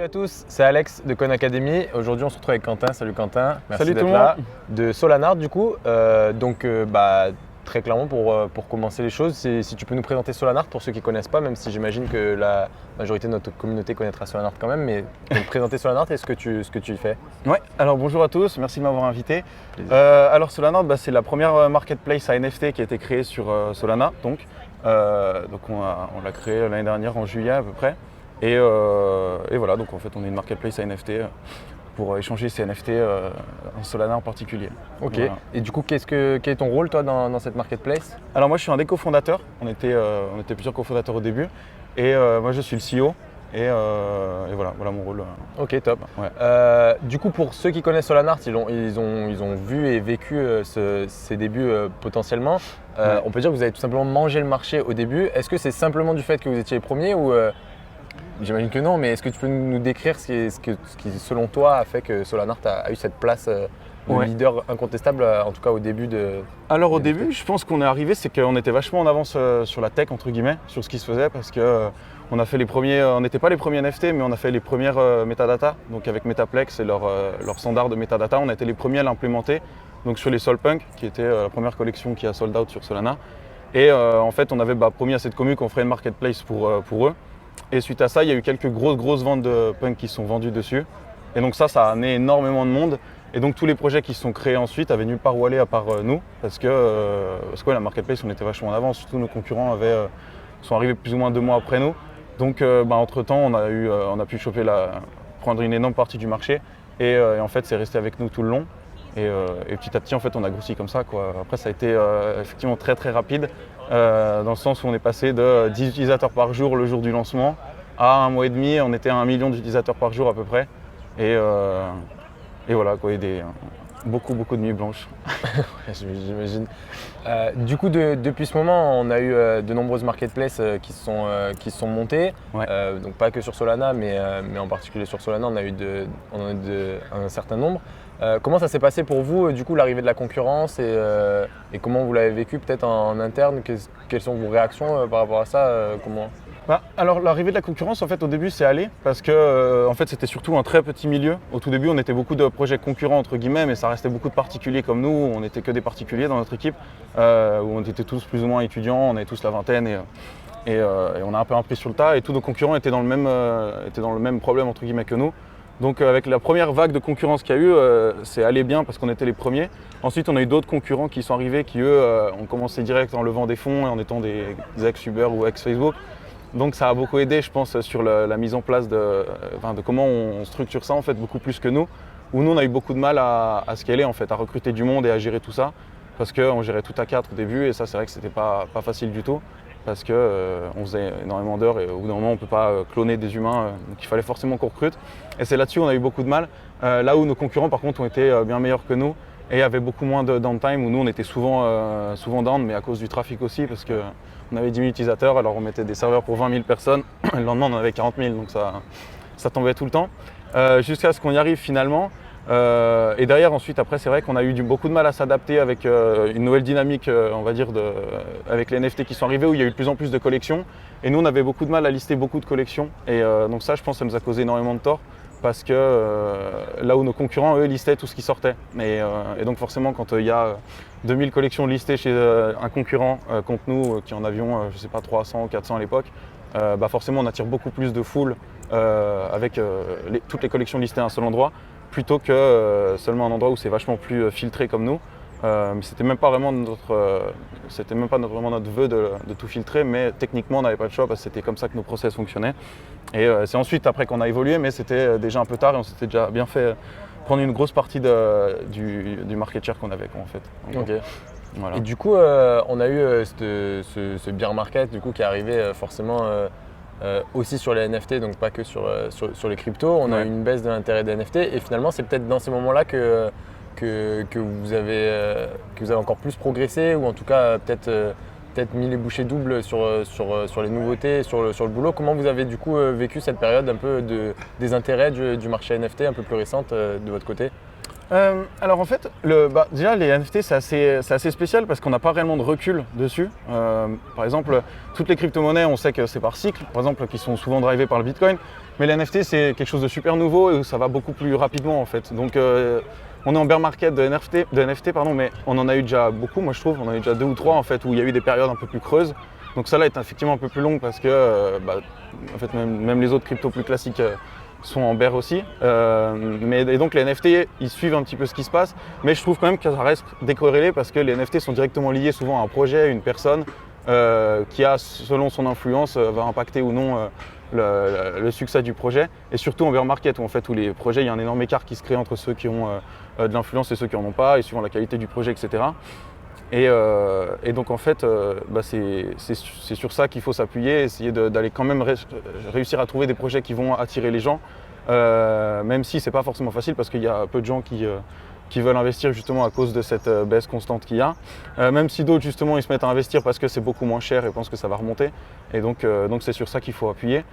à tous, c'est Alex de Coin Academy. Aujourd'hui, on se retrouve avec Quentin. Salut Quentin, merci Salut d'être tout le là. monde. De Solanart du coup. Très clairement pour commencer les choses, si tu peux nous présenter Solanart pour ceux qui ne connaissent pas, même si j'imagine que la majorité de notre communauté connaîtra Solanart quand même, mais donc présenter Solanart et ce que tu y fais. Ouais, alors bonjour à tous, merci de m'avoir invité. Alors Solanart, c'est la première marketplace à NFT qui a été créée sur Solana. Donc on l'a créée l'année dernière en juillet à peu près. Et voilà, donc en fait on est une marketplace à NFT pour échanger ces NFT en Solana en particulier. Ok, Voilà. et du coup quel est ton rôle toi dans cette marketplace? Alors moi je suis un des cofondateurs, on était plusieurs cofondateurs au début. Et moi je suis le CEO. Et voilà mon rôle. Ok, top. Ouais. Du coup, pour ceux qui connaissent Solanart, ils ont vu et vécu ces débuts potentiellement. Ouais. On peut dire que vous avez tout simplement mangé le marché au début. Est-ce que c'est simplement du fait que vous étiez les premiers ou j'imagine que non, mais est-ce que tu peux nous décrire ce qui, selon toi, a fait que Solanart a eu cette place de Ouais. leader incontestable, en tout cas au début de… Alors au des début, je pense qu'on est arrivé, c'est qu'on était vachement en avance sur la tech entre guillemets, sur ce qui se faisait parce que on a fait les premiers, on n'était pas les premiers NFT, mais on a fait les premières metadata, donc avec Metaplex et leur standard de metadata, on a été les premiers à l'implémenter, donc sur les Solpunk, qui était la première collection qui a sold out sur Solana. Et en fait, on avait promis à cette commu qu'on ferait une marketplace pour eux. Et suite à ça, il y a eu quelques grosses ventes de punk qui sont vendues dessus. Et donc ça a amené énormément de monde. Et donc tous les projets qui se sont créés ensuite avaient nulle part où aller à part nous, parce que la marketplace, on était vachement en avance. Surtout nos concurrents sont arrivés plus ou moins 2 mois après nous. Donc entre temps, on a pu prendre une énorme partie du marché. Et en fait, c'est resté avec nous tout le long. Et petit à petit, en fait, on a grossi comme ça, quoi. Après, ça a été effectivement très rapide, dans le sens où on est passé de 10 utilisateurs par jour le jour du lancement à 1 mois et demi, on était à 1 million d'utilisateurs par jour à peu près. Et voilà, quoi, beaucoup de nuits blanches. J'imagine. Du coup, depuis ce moment, on a eu de nombreuses marketplaces qui se sont montées. Ouais. Donc pas que sur Solana, mais en particulier sur Solana, on a eu un certain nombre. Comment ça s'est passé pour vous, du coup, l'arrivée de la concurrence et comment vous l'avez vécu peut-être en interne? Quelles sont vos réactions par rapport à ça? Alors l'arrivée de la concurrence, en fait, au début, c'est allé parce que en fait, c'était surtout un très petit milieu. Au tout début, on était beaucoup de projets concurrents entre guillemets, mais ça restait beaucoup de particuliers comme nous. On n'était que des particuliers dans notre équipe, où on était tous plus ou moins étudiants, on avait tous la vingtaine et on a un peu appris sur le tas. Et tous nos concurrents étaient dans le même problème entre guillemets que nous. Donc avec la première vague de concurrence qu'il y a eu, c'est allé bien parce qu'on était les premiers. Ensuite, on a eu d'autres concurrents qui sont arrivés qui, eux, ont commencé direct en levant des fonds et en étant des ex-Uber ou ex-Facebook. Donc ça a beaucoup aidé, je pense, sur la mise en place de comment on structure ça, en fait, beaucoup plus que nous. Où nous, on a eu beaucoup de mal à scaler, en fait, à recruter du monde et à gérer tout ça. Parce qu'on gérait tout à 4 au début et ça, c'est vrai que c'était pas facile du tout. Parce qu'on faisait énormément d'heures et au bout d'un moment, on ne peut pas cloner des humains. Donc il fallait forcément qu'on recrute. Et c'est là-dessus, on a eu beaucoup de mal. Là où nos concurrents, par contre, ont été bien meilleurs que nous et avaient beaucoup moins de downtime, où nous, on était souvent down, mais à cause du trafic aussi, parce qu'on avait 10 000 utilisateurs, alors on mettait des serveurs pour 20 000 personnes. Le lendemain, on en avait 40 000, donc ça tombait tout le temps. Jusqu'à ce qu'on y arrive finalement. Et derrière, ensuite, après, c'est vrai qu'on a eu beaucoup de mal à s'adapter avec une nouvelle dynamique, on va dire, avec les NFT qui sont arrivés, où il y a eu de plus en plus de collections. Et nous, on avait beaucoup de mal à lister beaucoup de collections. Et donc ça, je pense, ça nous a causé énormément de tort. Parce que là où nos concurrents, eux, listaient tout ce qui sortait. Et donc forcément, quand il y a 2000 collections listées chez un concurrent contre nous, qui en avions, je sais pas, 300, 400 à l'époque, forcément, on attire beaucoup plus de foule avec toutes les collections listées à un seul endroit, plutôt que seulement un endroit où c'est vachement plus filtré comme nous. Mais c'était même pas vraiment notre vœu de tout filtrer, mais techniquement on n'avait pas le choix parce que c'était comme ça que nos process fonctionnaient. Et c'est ensuite après qu'on a évolué, mais c'était déjà un peu tard et on s'était déjà bien fait prendre une grosse partie du market share qu'on avait, quoi, en fait. Donc, Ok. voilà. Et du coup, on a eu ce bear market du coup, qui est arrivé forcément aussi sur les NFT, donc pas que sur les cryptos. On a eu une baisse de l'intérêt des NFT et finalement, c'est peut-être dans ces moments-là que vous avez encore plus progressé ou en tout cas peut-être mis les bouchées doubles sur les nouveautés, sur le boulot. Comment vous avez du coup vécu cette période un peu des intérêts du marché NFT un peu plus récente de votre côté? Alors en fait, déjà les NFT c'est assez spécial parce qu'on n'a pas réellement de recul dessus. Par exemple, toutes les crypto-monnaies, on sait que c'est par cycle, par exemple, qui sont souvent drivées par le Bitcoin. Mais les NFT c'est quelque chose de super nouveau et où ça va beaucoup plus rapidement en fait. Donc on est en bear market de NFT, mais on en a eu déjà beaucoup, moi je trouve. On en a eu déjà 2 ou 3 en fait où il y a eu des périodes un peu plus creuses. Donc ça là est effectivement un peu plus long parce que en fait, même les autres cryptos plus classiques sont en bear aussi. Et donc les NFT, ils suivent un petit peu ce qui se passe, mais je trouve quand même que ça reste décorrélé parce que les NFT sont directement liés souvent à un projet, à une personne qui a, selon son influence, va impacter ou non le succès du projet. Et surtout en bear market où où les projets, il y a un énorme écart qui se crée entre ceux qui ont de l'influence et ceux qui en ont pas, et suivant la qualité du projet, etc. Et donc en fait, c'est sur ça qu'il faut s'appuyer, essayer d'aller quand même réussir à trouver des projets qui vont attirer les gens, même si c'est pas forcément facile parce qu'il y a peu de gens qui veulent investir justement à cause de cette baisse constante qu'il y a. Même si d'autres justement ils se mettent à investir parce que c'est beaucoup moins cher et pensent que ça va remonter. Et donc c'est sur ça qu'il faut appuyer.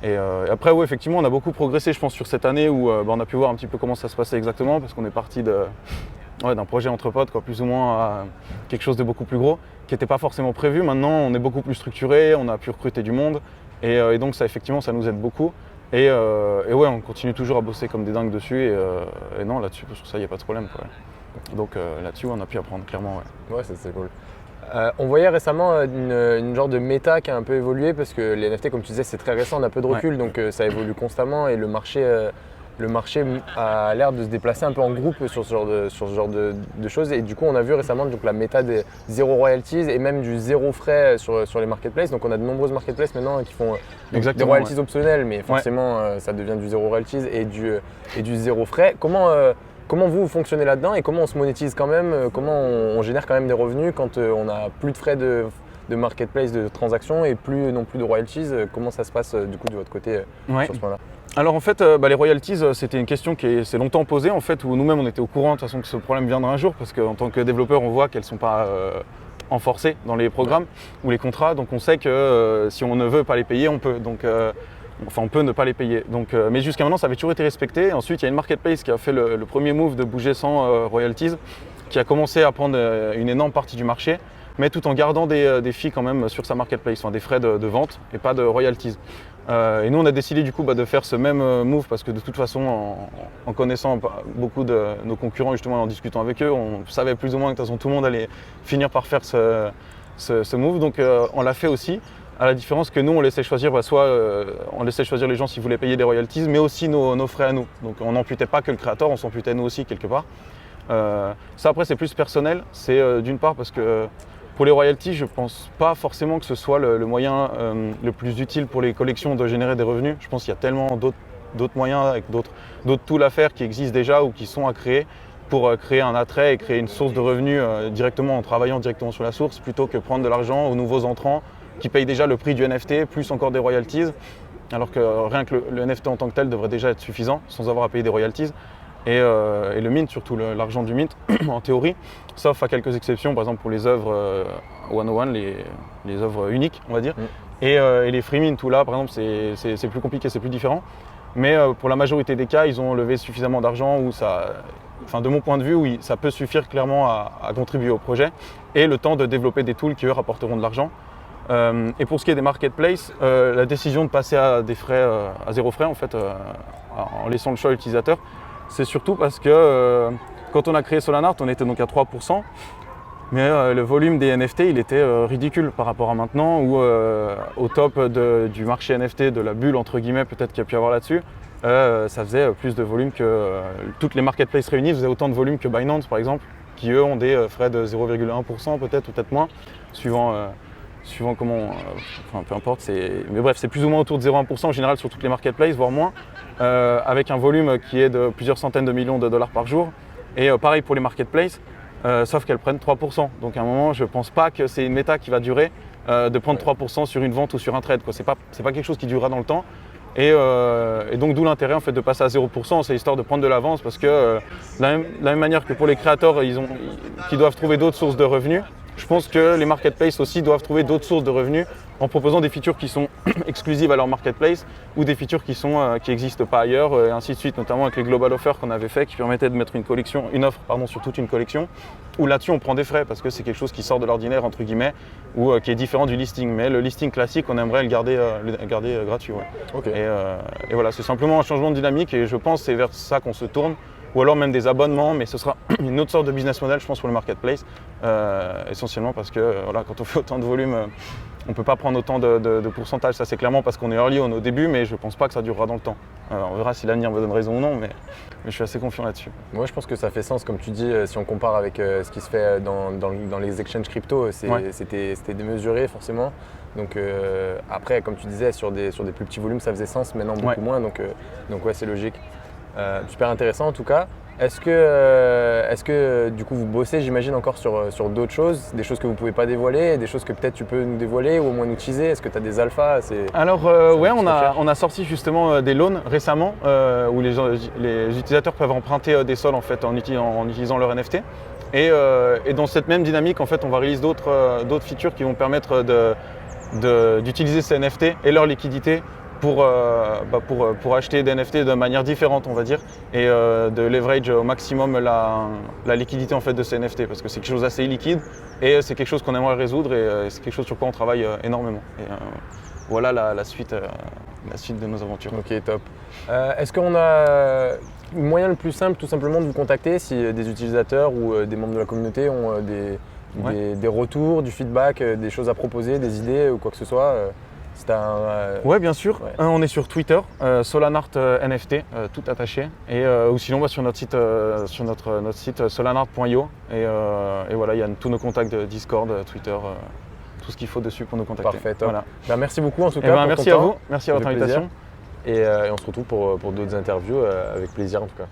Et après oui, effectivement on a beaucoup progressé je pense sur cette année où on a pu voir un petit peu comment ça se passait exactement parce qu'on est parti d'un projet entre potes, plus ou moins à quelque chose de beaucoup plus gros, qui n'était pas forcément prévu. Maintenant, on est beaucoup plus structuré, on a pu recruter du monde, et donc ça, effectivement, ça nous aide beaucoup. Et ouais, on continue toujours à bosser comme des dingues dessus, et non, là-dessus, sur ça, il n'y a pas de problème, quoi. Donc là-dessus, on a pu apprendre, clairement, ouais. Ouais, c'est cool. On voyait récemment une genre de méta qui a un peu évolué, parce que les NFT, comme tu disais, c'est très récent, on a un peu de recul, donc ça évolue constamment, et le marché a l'air de se déplacer un peu en groupe sur ce genre de choses. Et du coup, on a vu récemment donc, la méta des zéro royalties et même du zéro frais sur les marketplaces. Donc, on a de nombreuses marketplaces maintenant qui font des royalties optionnelles, mais forcément, ça devient du zéro royalties et du zéro frais. Comment vous fonctionnez là-dedans et comment on se monétise quand même? Comment on génère quand même des revenus quand on n'a plus de frais de marketplace, de transactions et non plus de royalties? Comment ça se passe du coup de votre côté sur ce point-là? Alors en fait, les royalties, c'était une question qui s'est longtemps posée, en fait, où nous-mêmes on était au courant de toute façon que ce problème viendra un jour, parce qu'en tant que développeur, on voit qu'elles ne sont pas enforcées dans les programmes ou les contrats, donc on sait que si on ne veut pas les payer, on peut. Donc, on peut ne pas les payer. Donc, mais jusqu'à maintenant, ça avait toujours été respecté. Ensuite, il y a une marketplace qui a fait le premier move de bouger sans royalties, qui a commencé à prendre une énorme partie du marché, mais tout en gardant des fees quand même sur sa marketplace, des frais de vente et pas de royalties. Et nous, on a décidé du coup de faire ce même move parce que de toute façon, en connaissant beaucoup de nos concurrents, justement en discutant avec eux, on savait plus ou moins que de toute façon tout le monde allait finir par faire ce move. Donc on l'a fait aussi, à la différence que nous, on laissait choisir on laissait choisir les gens s'ils voulaient payer des royalties, mais aussi nos frais à nous. Donc on n'amputait pas que le créateur, on s'amputait nous aussi quelque part. Ça après, c'est plus personnel. C'est d'une part parce que pour les royalties, je ne pense pas forcément que ce soit le moyen le plus utile pour les collections de générer des revenus. Je pense qu'il y a tellement d'autres moyens avec d'autres tools à faire qui existent déjà ou qui sont à créer pour créer un attrait et créer une source de revenus directement en travaillant directement sur la source plutôt que prendre de l'argent aux nouveaux entrants qui payent déjà le prix du NFT plus encore des royalties alors que rien que le NFT en tant que tel devrait déjà être suffisant sans avoir à payer des royalties. Et le mint, surtout l'argent du mint, en théorie, sauf à quelques exceptions, par exemple pour les œuvres 101, les œuvres uniques, on va dire. Et les free mint, tout là, par exemple, c'est plus compliqué, c'est plus différent. Mais pour la majorité des cas, ils ont levé suffisamment d'argent où de mon point de vue, oui, ça peut suffire clairement à contribuer au projet et le temps de développer des tools qui, eux, rapporteront de l'argent. Et pour ce qui est des marketplaces, la décision de passer à des frais, à zéro frais, en fait, en laissant le choix à l'utilisateur, c'est surtout parce que quand on a créé Solanart, on était donc à 3%, mais le volume des NFT, il était ridicule par rapport à maintenant, où au top du marché NFT, de la bulle entre guillemets peut-être qu'il y a pu avoir là-dessus, ça faisait plus de volume que toutes les marketplaces réunies faisaient autant de volume que Binance par exemple, qui eux ont des frais de 0,1% peut-être ou peut-être moins, suivant comment, peu importe, mais bref, c'est plus ou moins autour de 0,1% en général sur toutes les marketplaces, voire moins, avec un volume qui est de plusieurs centaines de millions de dollars par jour. Et pareil pour les marketplaces, sauf qu'elles prennent 3%. Donc à un moment, je ne pense pas que c'est une méta qui va durer, de prendre 3% sur une vente ou sur un trade. Ce n'est pas quelque chose qui durera dans le temps. Et donc d'où l'intérêt en fait, de passer à 0%, c'est histoire de prendre de l'avance parce que de la même manière que pour les créateurs qui doivent trouver d'autres sources de revenus, Je pense que les marketplaces aussi doivent trouver d'autres sources de revenus en proposant des features qui sont exclusives à leur marketplace ou des features qui n'existent pas ailleurs, et ainsi de suite, notamment avec les global offers qu'on avait fait qui permettaient de mettre une offre sur toute une collection, où là-dessus on prend des frais parce que c'est quelque chose qui sort de l'ordinaire entre guillemets ou qui est différent du listing. Mais le listing classique, on aimerait le garder gratuit. Ouais. Okay. Et voilà, c'est simplement un changement de dynamique et je pense que c'est vers ça qu'on se tourne. Ou alors même des abonnements, mais ce sera une autre sorte de business model, je pense, pour le marketplace, essentiellement parce que quand on fait autant de volume, on ne peut pas prendre autant de pourcentage. Ça, c'est clairement parce qu'on est early, on est au début, mais je ne pense pas que ça durera dans le temps. On verra si l'avenir me donne raison ou non, mais je suis assez confiant là-dessus. Moi, je pense que ça fait sens, comme tu dis, si on compare avec ce qui se fait dans les exchanges crypto, c'était démesuré forcément. Donc après, comme tu disais, sur des plus petits volumes, ça faisait sens, maintenant beaucoup moins, donc ouais, c'est logique. Super intéressant en tout cas. Est-ce que du coup vous bossez, j'imagine, encore sur d'autres choses, des choses que vous ne pouvez pas dévoiler, des choses que peut-être tu peux nous dévoiler ou au moins nous teaser? Est-ce que tu as des alphas? Alors ouais, on a sorti justement des loans récemment où les utilisateurs peuvent emprunter des sols en fait en utilisant leur NFT. Et dans cette même dynamique, en fait, on va réaliser d'autres features qui vont permettre d'utiliser ces NFT et leur liquidité pour acheter des NFT de manière différente, on va dire, et de leverage au maximum la liquidité en fait de ces NFT, parce que c'est quelque chose d'assez illiquide et c'est quelque chose qu'on aimerait résoudre et c'est quelque chose sur quoi on travaille énormément. Et voilà la suite de nos aventures. Ok, top. Est-ce qu'on a le moyen le plus simple, tout simplement, de vous contacter si des utilisateurs ou des membres de la communauté ont des retours, du feedback, des choses à proposer, des idées ou quoi que ce soit? Ouais, bien sûr. Ouais. On est sur Twitter, Solanart NFT, tout attaché. Ou sinon sur notre site solanart.io. Et voilà, il y a tous nos contacts de Discord, Twitter, tout ce qu'il faut dessus pour nous contacter. Parfait, top. Voilà. Merci beaucoup en tout cas. Merci à vous, merci à votre invitation. Et on se retrouve pour d'autres interviews avec plaisir en tout cas.